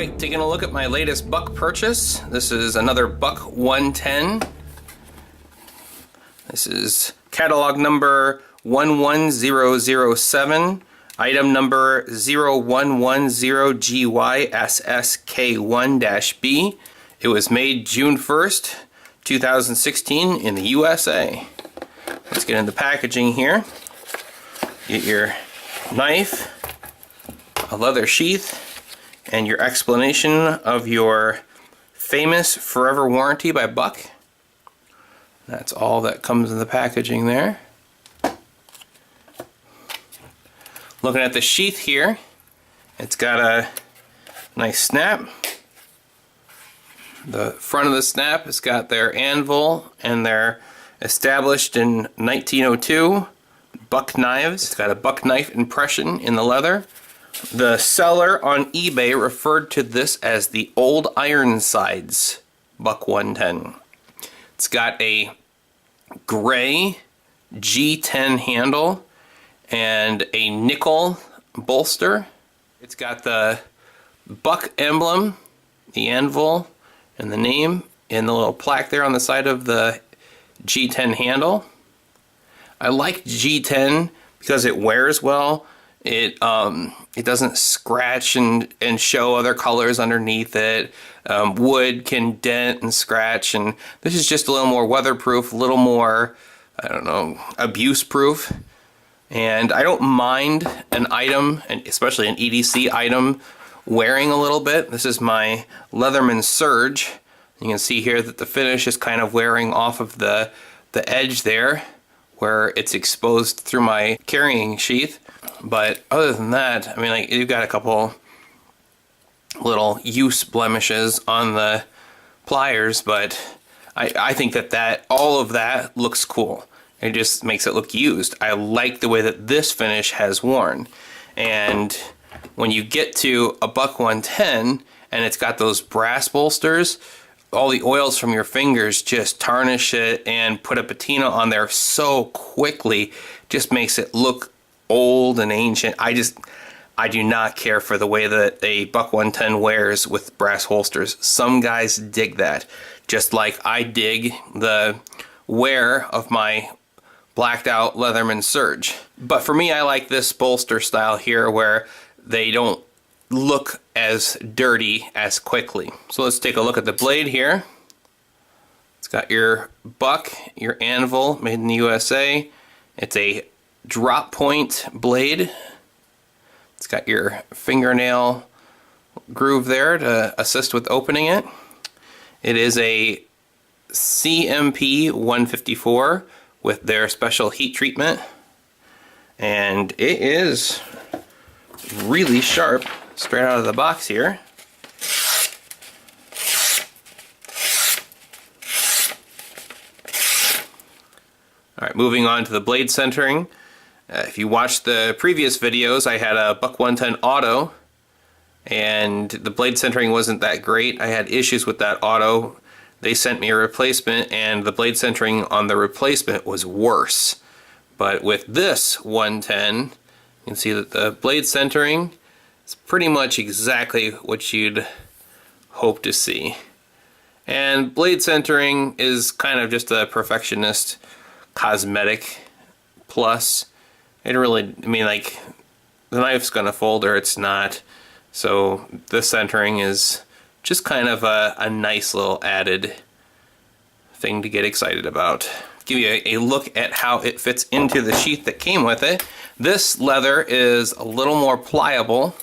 Alright, taking a look at my latest buck purchase. This is another Buck 110. This is catalog number 11007, item number 0110GYSSK1-B. It was made June 1st, 2016 in the USA. Let's get into the packaging here. Get your knife, a leather sheath, and your explanation of your famous forever warranty by Buck. That's all that comes in the packaging there. Looking at the sheath here, it's got a nice snap. The front of the snap has got their anvil and their established in 1902 buck knives. It's got a buck knife impression in the leather. The seller on eBay referred to this as the old Ironsides Buck 110. It's got a gray G10 handle and a nickel bolster. It's got the buck emblem, the anvil, and the name in the little plaque there on the side of the G10 handle. I like G10 because it wears well. It doesn't scratch and show other colors underneath it. Wood can dent and scratch, and this is just a little more weatherproof, a little more, I don't know, abuse proof. And I don't mind an item, and especially an EDC item, wearing a little bit. This is my Leatherman Surge. You can see here that the finish is kind of wearing off of the edge there, where it's exposed through my carrying sheath. But other than that, I mean, like, you've got a couple little use blemishes on the pliers, but I think that all of that looks cool. It just makes it look used. I like the way that this finish has worn. And when you get to a Buck 110 and it's got those brass bolsters, all the oils from your fingers just tarnish it and put a patina on there so quickly. Just makes it look old and ancient. I do not care for the way that a Buck 110 wears with brass holsters. Some guys dig that, just like I dig the wear of my blacked out Leatherman Surge. But for me, I like this bolster style here where they don't look as dirty as quickly. So let's take a look at the blade here. It's got your buck, your anvil, made in the USA. It's a drop point blade. It's got your fingernail groove there to assist with opening it. It is a CMP 154 with their special heat treatment, and it is really sharp straight out of the box here. Alright, moving on to the blade centering. If you watched the previous videos, I had a Buck 110 Auto, and the blade centering wasn't that great. I had issues with that Auto. They sent me a replacement, and the blade centering on the replacement was worse. But with this 110, you can see that the blade centering is pretty much exactly what you'd hope to see. And blade centering is kind of just a perfectionist cosmetic plus. It really, I mean, like, the knife's gonna fold or it's not, so the centering is just kind of a nice little added thing to get excited about. Give you a look at how it fits into the sheath that came with it. This leather is a little more pliable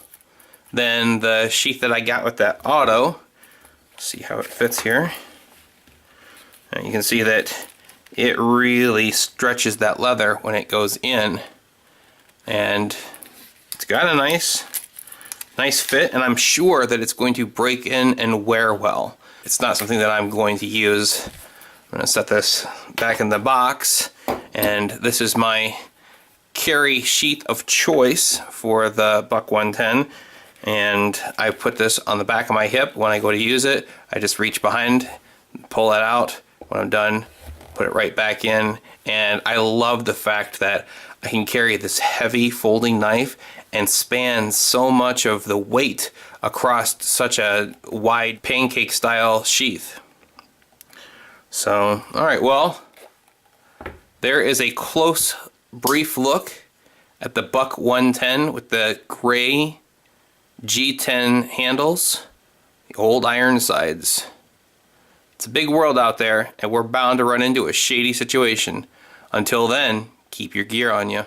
than the sheath that I got with that Auto. See how it fits here. And you can see that it really stretches that leather when it goes in. And it's got a nice fit, and I'm sure that it's going to break in and wear well. It's not something that I'm going to use. I'm going to set this back in the box, and this is my carry sheath of choice for the Buck 110, and I put this on the back of my hip. When I go to use it, I just reach behind, pull it out. When I'm done, put it right back in. And I love the fact that I can carry this heavy folding knife and spans so much of the weight across such a wide pancake style sheath. So, alright, well, there is a close, brief look at the Buck 110 with the gray G10 handles, the old Ironsides. It's a big world out there, and we're bound to run into a shady situation. Until then, keep your gear on you.